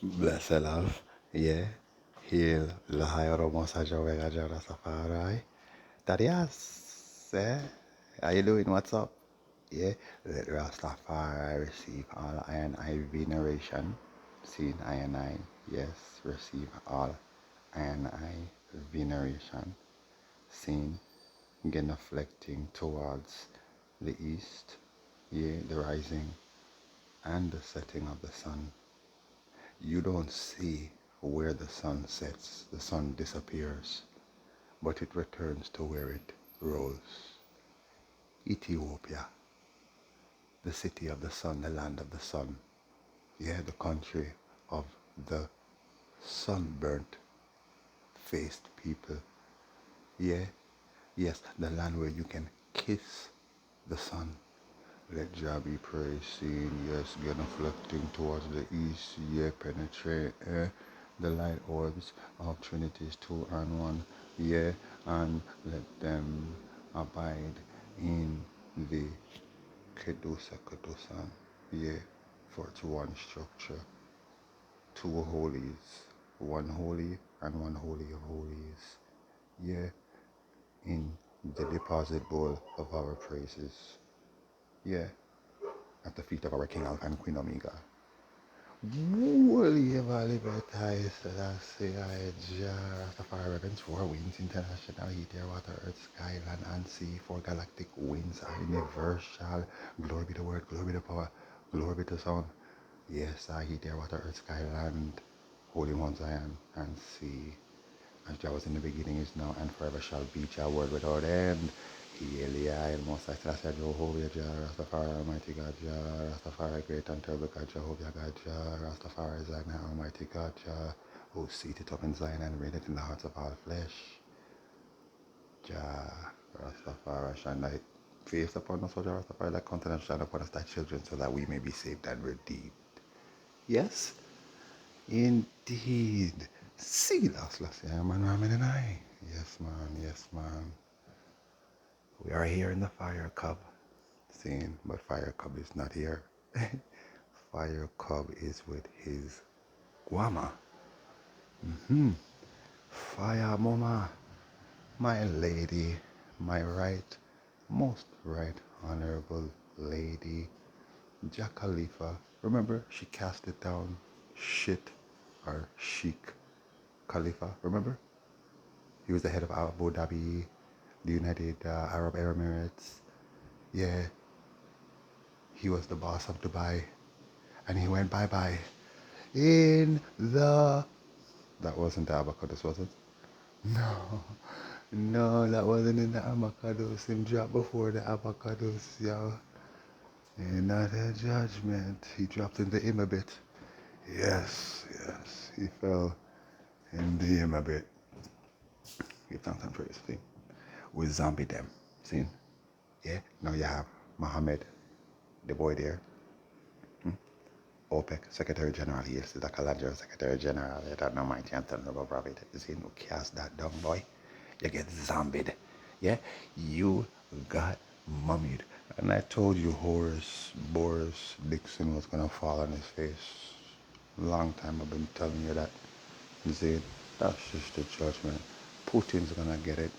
Blessed love, yeah. Heal Lahayro Mosaja Vegaja Rastafari. Tadias, eh? How you doing? What's up? Yeah, let Rastafari receive all I and I veneration. Seen I and I, yes, receive all I and I veneration. Seen genuflecting towards the east, yeah, the rising and the setting of the sun. You don't see where the sun sets, the sun disappears, but it returns to where it rose. Ethiopia, the city of the sun, the land of the sun, yeah, the country of the sunburnt faced people, yeah, yes, the land where you can kiss the sun. Let Jah be praised, seen, yes, genuflecting towards the east, yeah, penetrate, the light orbs of Trinities 2 and 1, yeah, and let them abide in the Kedusa, yeah, for it's one structure, two holies, one holy and one holy of holies, yeah, in the deposit bowl of our praises, yeah, at the feet of our King Alpha and Queen Omega. Holy Libertai Selassie I Jah Rastafari Reverence for Winds International Heat Air Water Earth Sky Land and Sea for galactic winds are universal. Glory be the word, glory be the power, glory be the sound. Yes, I heat air water earth sky land, Holy Mount Zion and sea. As Jah was in the beginning, is now, and forever shall be, Jah word without end. Hail ye I, Most High Selassie, Jehovah, Jah, Rastafari, Almighty God, Jah, Rastafari, great and terrible God, Jehovah, God, Jah, Rastafari, Zion, Almighty God, Jah, who seated up in Zion and reigneth in the hearts of all flesh. Jah, Rastafari, shine thy face upon us, O Jah, Rastafari, thy countenance shine upon us, thy children, so that we may be saved and redeemed. Yes? Indeed. See, last year, man, Ramen and I. Yes, man, yes, man. We are here in the Fire Cub scene, but Fire Cub is not here. Fire Cub is with his Guama. Fire Mama, my lady, my right, most right honorable lady, Jack Khalifa. Remember, she cast it down, shit, or Sheikh Khalifa, remember? He was the head of Abu Dhabi, the United Arab Emirates. Yeah, he was the boss of Dubai. And he went bye-bye in the... That wasn't the avocados, was it? No, no, that wasn't in the avocados. Him dropped before the avocados, yo. And not a judgment. He dropped in the Imabit. Yes, yes, he fell in the Imabit. Give thanks and praise, see? With zombie them, see? Yeah, now you have Mohammed, the boy there, OPEC Secretary General. He is the Kalandra Secretary General. You don't know my chance to know about it. You see, who cast that down, boy? You get zombied. Yeah, you got mummied. And I told you Boris Dixon was gonna fall on his face. Long time I've been telling you that. You see, that's just the judgment. Putin's gonna get it.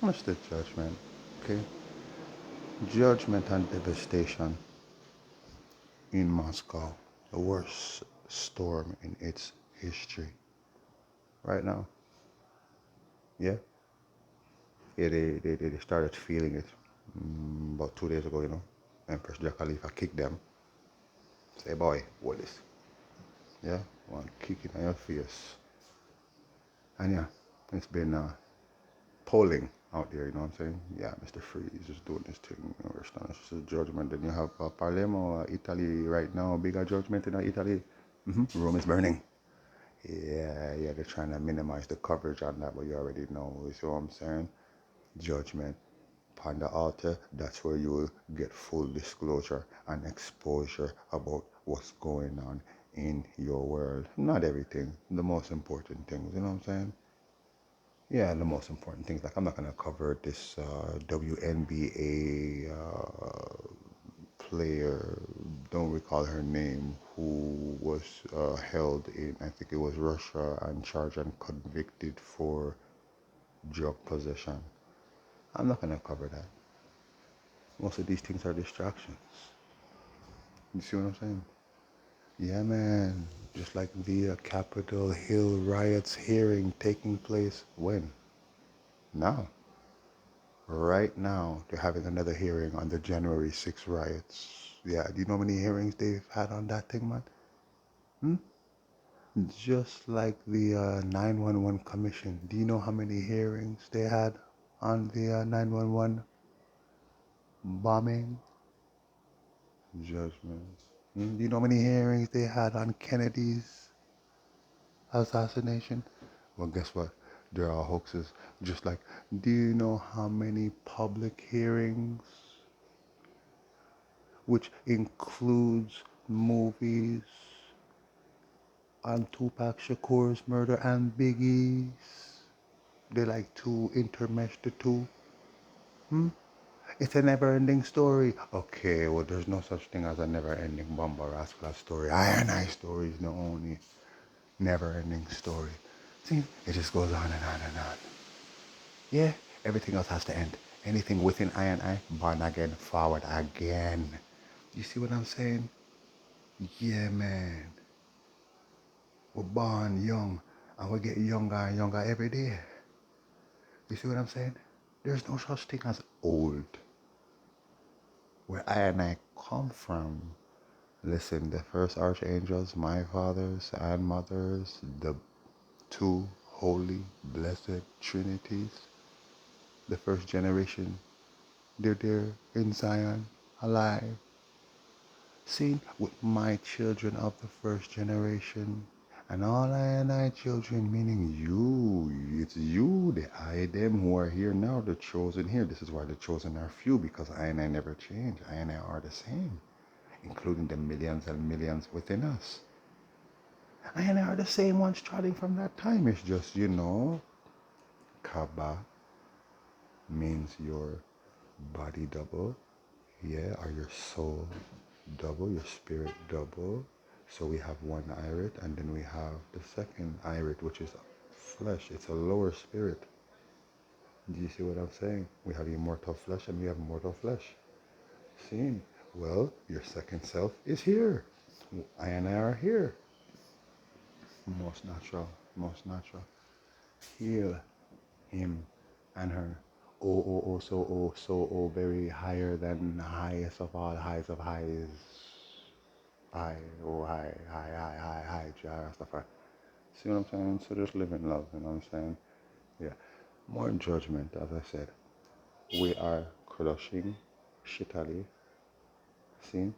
That's the judgment. Okay? Judgment and devastation in Moscow. The worst storm in its history. Right now. Yeah? Yeah, they started feeling it about 2 days ago, you know. Empress Jack Khalifa kicked them. Say, boy, what is? Yeah? One kick in your face. And yeah, it's been polling out there, you know what I'm saying? Yeah, Mr. Freeze is just doing this thing, you know, it's just a judgment. Then you have Palermo, Italy right now, bigger judgment in Italy. Rome is burning. Yeah, yeah, they're trying to minimize the coverage on that, but you already know, you see what I'm saying? Judgment upon the altar, that's where you will get full disclosure and exposure about what's going on in your world. Not everything, the most important things, you know what I'm saying? Yeah, the most important things. Like, I'm not going to cover this WNBA player, don't recall her name, who was held in, I think it was Russia, and charged and convicted for drug possession. I'm not going to cover that. Most of these things are distractions. You see what I'm saying? Yeah, man. Just like the Capitol Hill riots hearing taking place when? Now. Right now, they're having another hearing on the January 6th riots. Yeah, do you know how many hearings they've had on that thing, man? Hmm? Just like the 911 Commission. Do you know how many hearings they had on the 911 bombing? Judgments. Do you know how many hearings they had on Kennedy's assassination? Well, guess what? They're all hoaxes. Just like, do you know how many public hearings, which includes movies on Tupac Shakur's murder and Biggie's? They like to intermesh the two. Hmm? It's a never-ending story. Okay, well, there's no such thing as a never-ending Bumba Rascal story. I and I story is the only never-ending story. See, it just goes on and on and on. Yeah, everything else has to end. Anything within I and I, born again, forward again. You see what I'm saying? Yeah, man. We're born young, and we get younger and younger every day. You see what I'm saying? There's no such thing as old. Where I and I come from, listen, the first archangels, my fathers and mothers, the two holy, blessed trinities, the first generation, they're there in Zion, alive. Seen with my children of the first generation, and all I and I children, meaning you, it's you, the I, them who are here now, the chosen here. This is why the chosen are few, because I and I never change. I and I are the same, including the millions and millions within us. I and I are the same ones starting from that time. It's just, Kaba means your body double, yeah, or your soul double, your spirit double. So we have one irit, and then we have the second irit, which is flesh. It's a lower spirit. Do you see what I'm saying? We have immortal flesh and we have mortal flesh. See? Well, your second self is here. I and I are here. Most natural, most natural. Heal him and her. Oh, very higher than highest of all highs of highs. Hi, Jah Rastafari. See what I'm saying? So just live in love, you know what I'm saying? Yeah. More judgment, as I said. We are crushing shittily. See?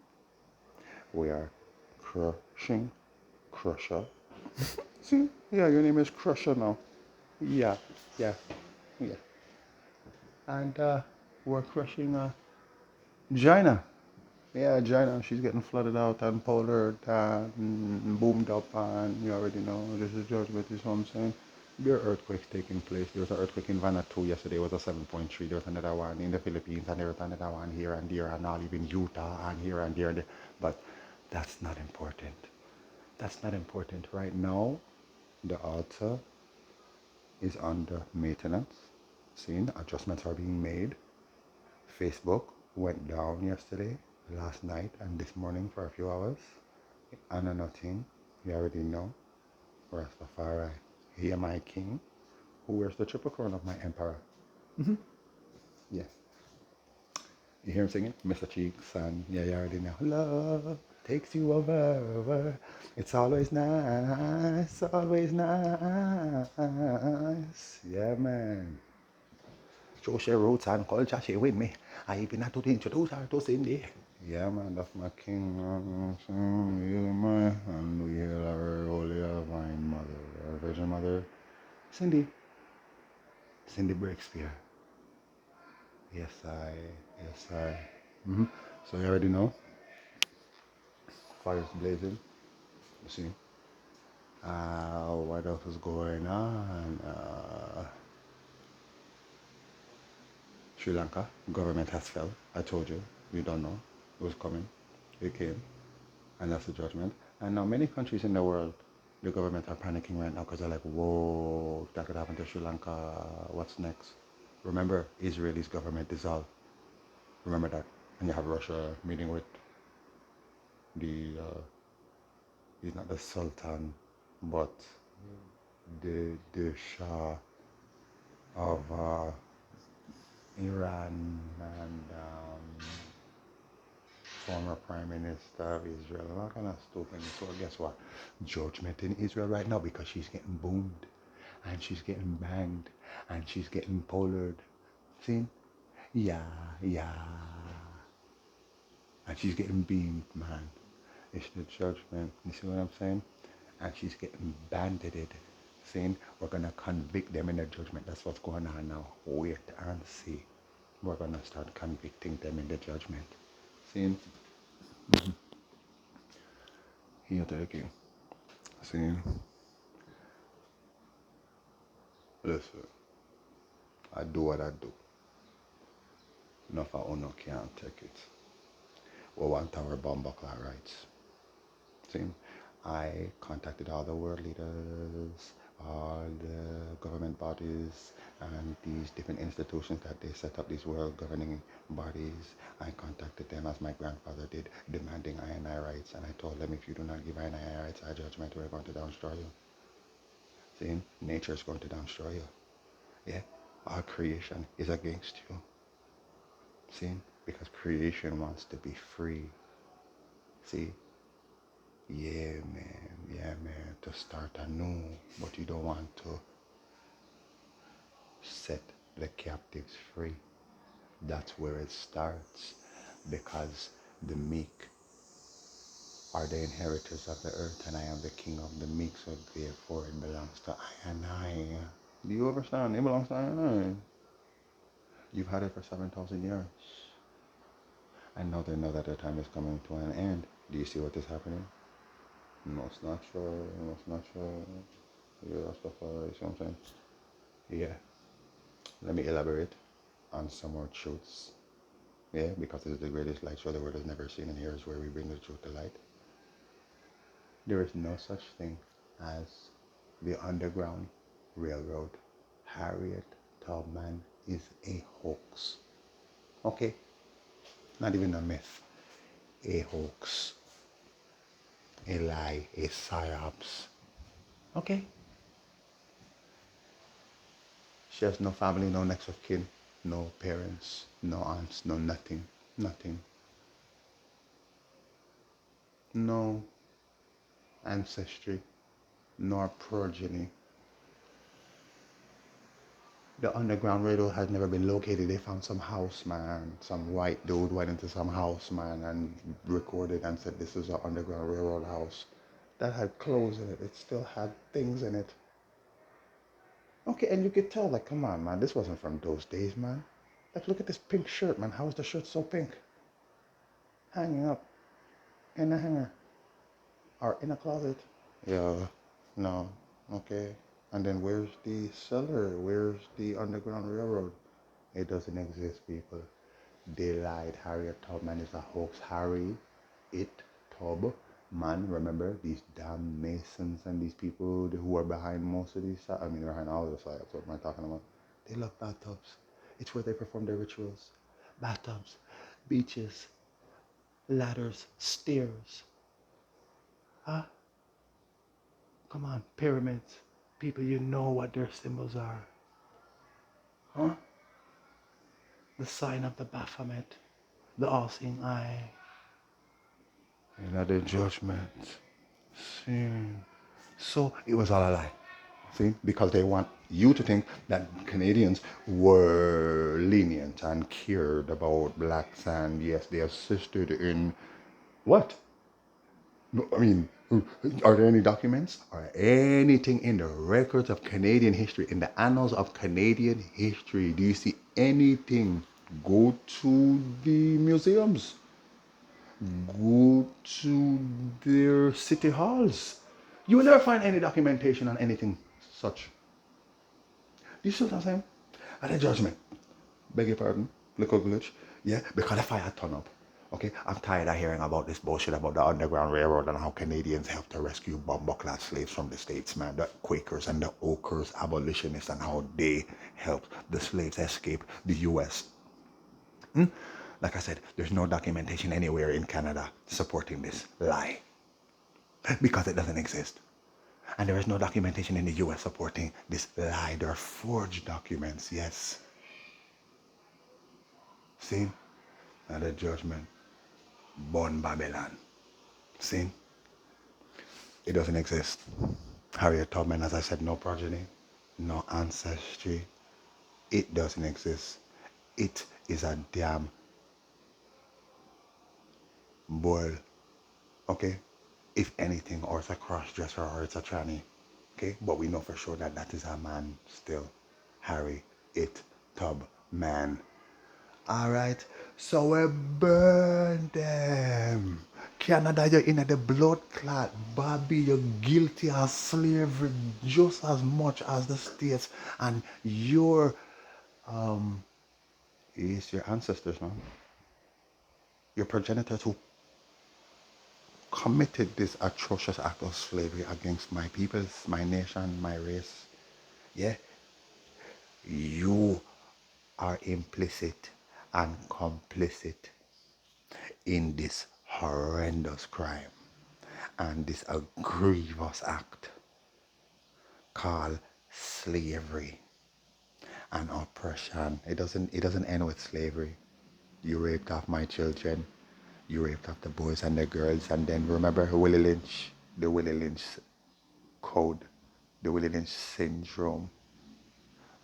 We are crushing Crusher. See? Yeah, your name is Crusher now. Yeah, yeah, yeah. And we're crushing Gina. Yeah, Gina, she's getting flooded out and powdered and boomed up, and you already know this is judgment, is what I'm saying. There are earthquakes taking place. There was an earthquake in Vanuatu yesterday, it was a 7.3. There was another one in the Philippines, and there was another one here and there, and all even Utah, and here and there. And there. But that's not important. That's not important. Right now, the altar is under maintenance. Seeing adjustments are being made. Facebook went down yesterday, last night, and this morning for a few hours. And another thing, you already know, Rastafari, he my king, who wears the triple crown of my emperor. Yeah. You hear him singing? Mr. Cheeks, and yeah, you already know. Love takes you over. It's always nice, always nice. Yeah, man. Show she roots and culture, she with me. I even had to introduce her to Cindy. Yeah, man, that's my king. Heal my, and we hail our holy divine mother, our Virgin Mother, Cindy. Cindy Breakspear. Yes, yes, I. So you already know. Fire's blazing. You see. What else is going on? Sri Lanka government has fell. I told you. You don't know. was coming. It came, and that's the judgment. And now many countries in the world, the government are panicking right now because they're like, whoa, that could happen to Sri Lanka. What's next? Remember, Israel's government dissolved. Remember that. And you have Russia meeting with he's not the Sultan, but the Shah of Iran and former Prime Minister of Israel and all kind of stupid. So guess what? Judgment in Israel right now because she's getting boomed and she's getting banged and she's getting polared. See? Yeah, yeah. And she's getting beamed, man. It's the judgment. You see what I'm saying? And she's getting banded. Saying we're gonna convict them in the judgment. That's what's going on now. Wait and see. We're gonna start convicting them in the judgment. See? Here taking. See? Listen. I do what I do. Enough of uno can't take it. We want our bomb buckler rights. See? I contacted all the world leaders, all the government bodies, and these different institutions that they set up, these world governing bodies. I contacted them as my grandfather did, demanding I rights. And I told them, if you do not give I rights, our judgment, we're going to destroy you. See, nature is going to destroy you. Yeah, our creation is against you. See, because creation wants to be free. See, yeah, man, to start anew, but you don't want to set the captives free. That's where it starts, because the meek are the inheritors of the earth, and I am the king of the meek, so therefore it belongs to I and I. Do you understand? It belongs to I and I. You've had it for 7,000 years. And now they know that their time is coming to an end. Do you see what is happening? Most natural. Yeah, Rastafari, you see what I'm saying? Yeah. Let me elaborate on some more truths. Yeah, because this is the greatest light show the world has never seen, and here is where we bring the truth to light. There is no such thing as the Underground Railroad. Harriet Tubman is a hoax. Okay? Not even a myth. A hoax. A lie. A psyops. Okay? She has no family, no next of kin, no parents, no aunts, no nothing. Nothing. No ancestry, nor progeny. The Underground Railroad has never been located. They found some house, man. Some white dude went into some house, man, and recorded and said this is an Underground Railroad house. That had clothes in it. It still had things in it. Okay, and you could tell, like, come on, man, this wasn't from those days, man. Like, look at this pink shirt, man. How is the shirt so pink? Hanging up in a hanger or in a closet. Yeah, no, okay. And then where's the cellar? Where's the Underground Railroad? It doesn't exist, people. They lied. Harriet Tubman is a hoax. Tubman. Remember these damn Masons and these people who are behind most of these, behind all of the psyops. What am I talking about? They love bathtubs. It's where they perform their rituals. Bathtubs, beaches, ladders, stairs. Huh? Come on, pyramids. People, you know what their symbols are. Huh? The sign of the Baphomet, the all-seeing eye. And at the judgment. See? So it was all a lie. See? Because they want you to think that Canadians were lenient and cared about blacks, and yes, they assisted in what? I mean, are there any documents or anything in the records of Canadian history, in the annals of Canadian history? Do you see anything? Go to the museums. Go to their city halls. You will never find any documentation on anything such. Do you see what I'm saying? At a judgment, beg your pardon, little glitch, yeah, because the fire turn up. Okay, I'm tired of hearing about this bullshit about the Underground Railroad and how Canadians helped to rescue bumbuckler slaves from the States, man. The Quakers and the Oakers, abolitionists, and how they helped the slaves escape the U.S. Like I said, there's no documentation anywhere in Canada supporting this lie because it doesn't exist. And there is no documentation in the US supporting this lie. There are forged documents, yes. See? And the judgment. Born Babylon. See? It doesn't exist. Harriet Tubman, as I said, no progeny, no ancestry. It doesn't exist. It is a damn boil. Okay? If anything, or it's a cross-dresser or it's a tranny. Okay? But we know for sure that that is a man still. Harry, it, tub, man. Alright? So we burn them. Canada, you're in the blood clot. Bobby, you're guilty of slavery just as much as the States. And it's your ancestors, man. Your progenitors who committed this atrocious act of slavery against my peoples, my nation, my race. Yeah? You are implicit and complicit in this horrendous crime and this a grievous act called slavery and oppression. It doesn't end with slavery. You raped off my children, you raped off the boys and the girls, and then remember Willie Lynch, the Willie Lynch code, the Willie Lynch syndrome.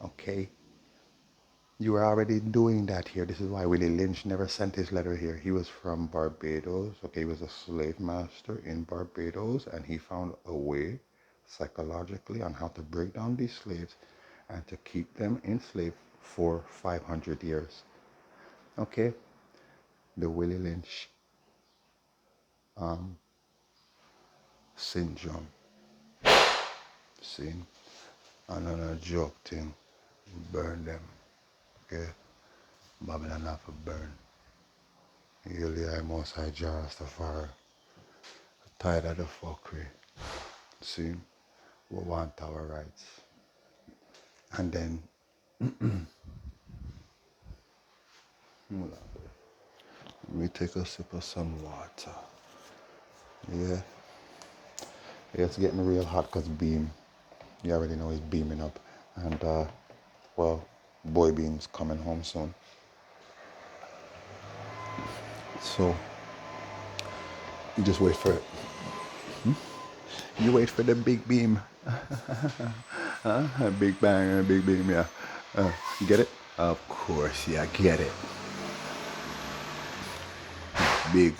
Okay? You were already doing that here. This is why Willie Lynch never sent his letter here. He was from Barbados. Okay, he was a slave master in Barbados, and he found a way psychologically on how to break down these slaves and to keep them enslaved for 500 years. Okay, the Willie Lynch syndrome. See, another joke thing. Burn them. Okay, Babylon have to burn. Really, I most I Rastafari. Tired of the fuckery. See, we want our rights. And then, let me take a sip of some water. Yeah, it's getting real hot because Beam, you already know he's beaming up. And, well, Boy Beam's coming home soon. So, you just wait for it. You wait for the big beam. A big bang, a big beam, yeah. You get it? Of course, yeah, get it. Big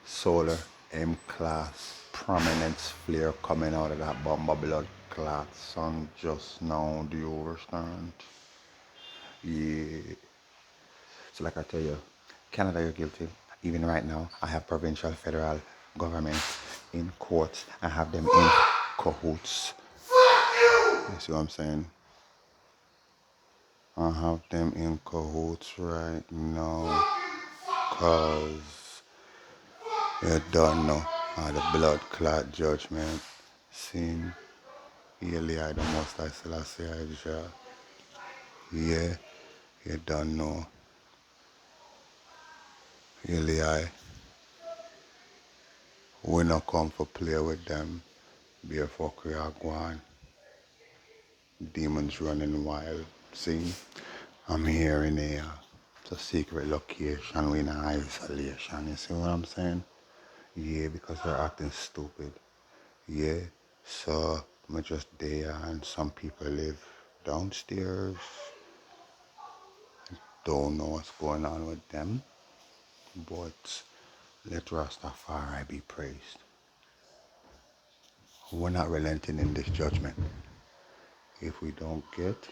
solar M-class prominence flare coming out of that bomber blood clot sun just now. Do you understand? Yeah. So like I tell you, Canada, you're guilty. Even right now, I have provincial, federal governments in courts. I have them in cahoots. You see what I'm saying? I have them in cahoots right now. Cause you don't know how the blood clot judgment seen. Eli the most I still say I. Yeah, you don't know. Eli, we not come for play with them. Be a fucker are going. Demons running wild. See? I'm here in it's a secret location. We in isolation. You see what I'm saying? Yeah, because they're acting stupid. Yeah. So I'm just there and some people live downstairs. Don't know what's going on with them. But let Rastafari be praised. We're not relenting in this judgment. If we don't get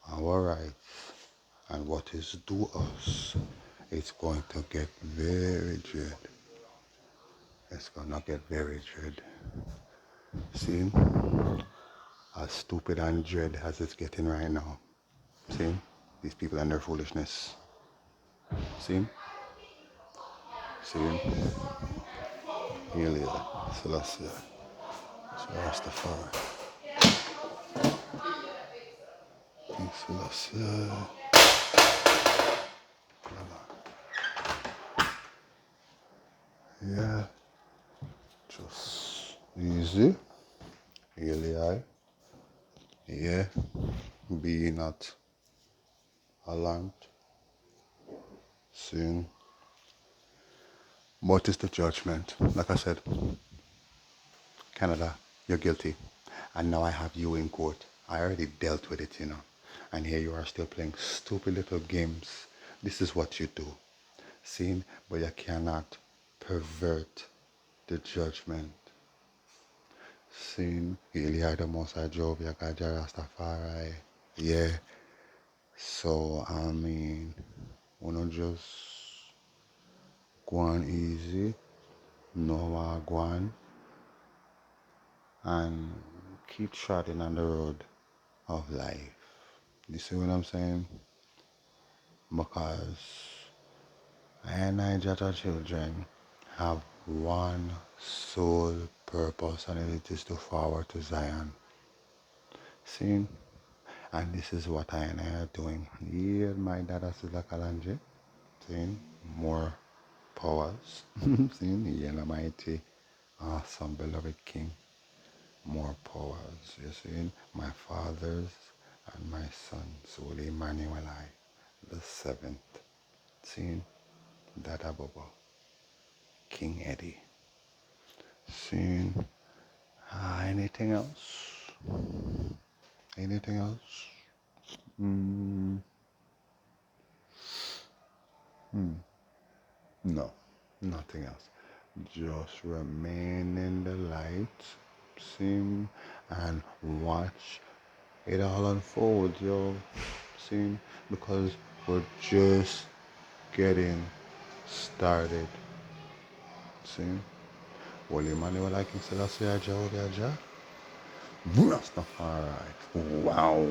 our rights and what is due us, it's going to get very dread. It's gonna get very dread. See? As stupid and dread as it's getting right now. See? These people and their foolishness. See him? See him? Healy, Selassie, Rastafari, Selassie. Yeah, just easy. Healy, yeah, be not alarmed. Soon. What is the judgment? Like I said, Canada, you're guilty. And now I have you in court. I already dealt with it, you know. And here you are still playing stupid little games. This is what you do. See, but you cannot pervert the judgment. See, Eli the Most High Jehovah, Rastafari. Yeah. So, I mean, wanna just go on easy, no go on, and keep trotting on the road of life. You see what I'm saying? Because I and I, Jata children, have one sole purpose, and it is to forward to Zion. See? And this is what I and I are doing. Yeah, my dad is like Kalanje. See? More powers. See? Yeah, mighty, awesome, beloved King. More powers. You see? My fathers and my sons, Holy Emmanuel I, the seventh. See? Dada Bobo. King Eddie. See? Anything else? Anything else? Mm, no, nothing else. Just remain in the light, see, and watch it all unfold, yo. See, because we're just getting started. See, Holy Emmanuel, I can still say, Aja, Rastafari. Wow.